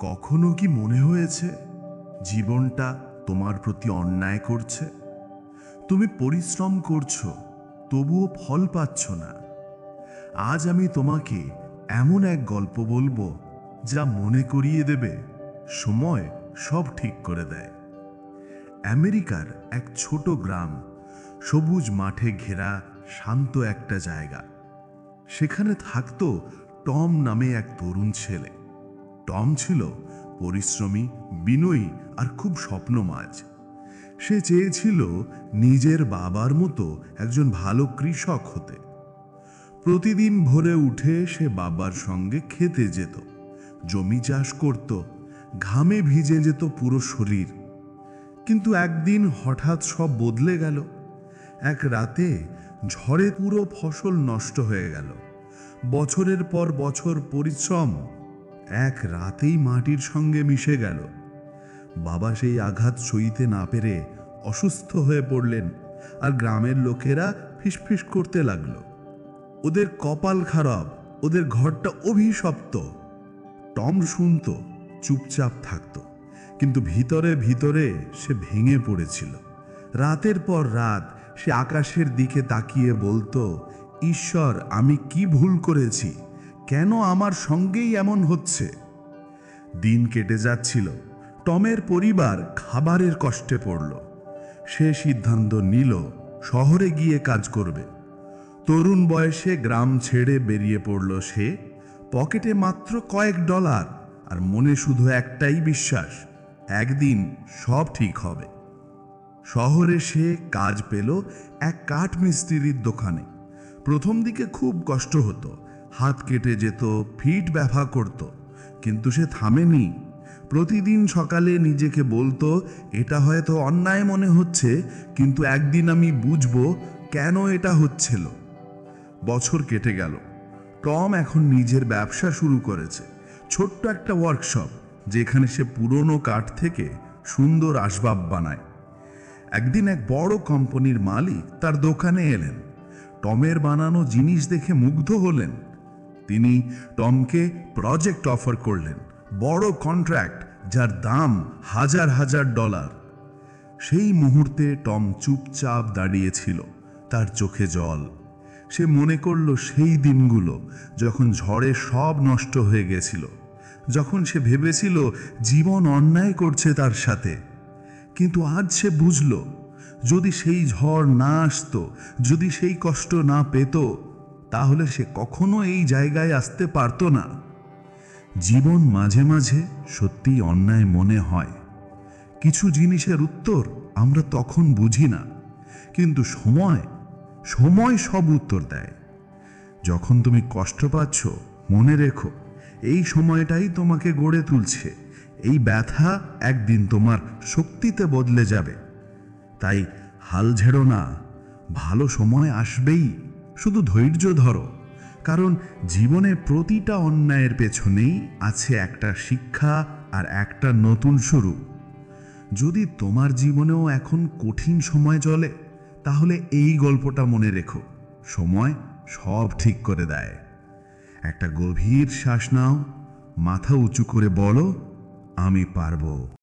কখনো কি মনে হয়েছে জীবনটা তোমার প্রতি অন্যায় করছে? তুমি পরিশ্রম করছো, তবুও ফল পাচ্ছ না। আজ আমি তোমাকে এমন এক গল্প বলবো যা মনে করিয়ে দেবে সময় সব ঠিক করে দেয়। আমেরিকার এক ছোট গ্রাম, সবুজ মাঠে ঘেরা শান্ত একটা জায়গা। সেখানে থাকতো টম নামে এক তরুণ ছেলে। টম ছিল পরিশ্রমী, বিনয়ী আর খুব স্বপ্নমাজ। সে চেয়েছিল নিজের বাবার মতো একজন ভালো কৃষক হতে। প্রতিদিন ভোরে উঠে সে বাবার সঙ্গে খেতে যেত, জমি চাষ করত, ঘামে ভিজে যেত পুরো শরীর। কিন্তু একদিন হঠাৎ সব বদলে গেল। এক রাতে ঝড়ে পুরো ফসল নষ্ট হয়ে গেল। বছরের পর বছর পরিশ্রম এক রাতেই মাটির সঙ্গে মিশে গেল। বাবা সেই আঘাত সইতে না পেরে অসুস্থ হয়ে পড়লেন, আর গ্রামের লোকেরা ফিসফিস করতে লাগলো, ওদের কপাল খারাপ, ওদের ঘরটা অভিশপ্ত। টম শুনত, চুপচাপ থাকত, কিন্তু ভিতরে ভিতরে সে ভেঙে পড়েছিল। রাতের পর রাত সে আকাশের দিকে তাকিয়ে বলতো, ঈশ্বর, আমি কি ভুল করেছি? কেন আমার সঙ্গেই এমন হচ্ছে? দিন কেটে যাচ্ছিল। টমের পরিবার খাবারের কষ্টে পড়ল। সে সিদ্ধান্ত নিল শহরে গিয়ে কাজ করবে। তরুণ বয়সে গ্রাম ছেড়ে বেরিয়ে পড়ল সে। পকেটে মাত্র কয়েক ডলার, আর মনে শুধু একটাই বিশ্বাস, একদিন সব ঠিক হবে। শহরে সে কাজ পেল এক কাঠমিস্ত্রির দোকানে। প্রথম দিকে খুব কষ্ট হতো, হাত কেটে যেত, ফিট ব্যথা করত, কিন্তু সে থামেনি। প্রতিদিন সকালে নিজেকে বলতো, এটা হয়তো অন্যায় মনে হচ্ছে, কিন্তু একদিন আমি বুঝবো কেন এটা হচ্ছিল। বছর কেটে গেল। টম এখন নিজের ব্যবসা শুরু করেছে, ছোট্ট একটা ওয়ার্কশপ, যেখানে সে পুরনো কাঠ থেকে সুন্দর আসবাব বানায়। একদিন এক বড় কোম্পানির মালিক তার দোকানে এলেন। টমের বানানো জিনিস দেখে মুগ্ধ হলেন। তিনি টমকে প্রজেক্ট অফার করলেন, বড় কন্ট্রাক্ট, যার দাম হাজার হাজার ডলার। সেই মুহূর্তে টম চুপচাপ দাঁড়িয়েছিল, তার চোখে জল। সে মনে করল সেই দিনগুলো যখন ঝড়ে সব নষ্ট হয়ে গেছিল, যখন সে ভেবেছিল জীবন অন্যায় করছে তার সাথে। কিন্তু আজ সে বুঝল, যদি সেই ঝড় না আসতো, যদি সেই কষ্ট না পেত, তাহলে সে কখনো এই জায়গায় আসতে পারত না। জীবন মাঝে মাঝে সত্যিই অন্যায় মনে হয়। কিছু জিনিসের উত্তর আমরা তখন বুঝি না, কিন্তু সময় সব উত্তর দেয়। যখন তুমি কষ্ট পাচ্ছ, মনে রেখো, এই সময়টাই তোমাকে গড়ে তুলছে। এই ব্যথা একদিন তোমার শক্তিতে বদলে যাবে। তাই হাল ছেড়ো না, ভালো সময় আসবেই, শুধু ধৈর্য ধরো। কারণ জীবনে প্রতিটা অন্যায়ের পেছনেই আছে একটা শিক্ষা আর একটা নতুন শুরু। যদি তোমার জীবনেও এখন কঠিন সময় চলে, তাহলে এই গল্পটা মনে রেখো, সময় সব ঠিক করে দেয়। একটা গভীর শ্বাস নাও, মাথা উঁচু করে বলো, আমি পারবো।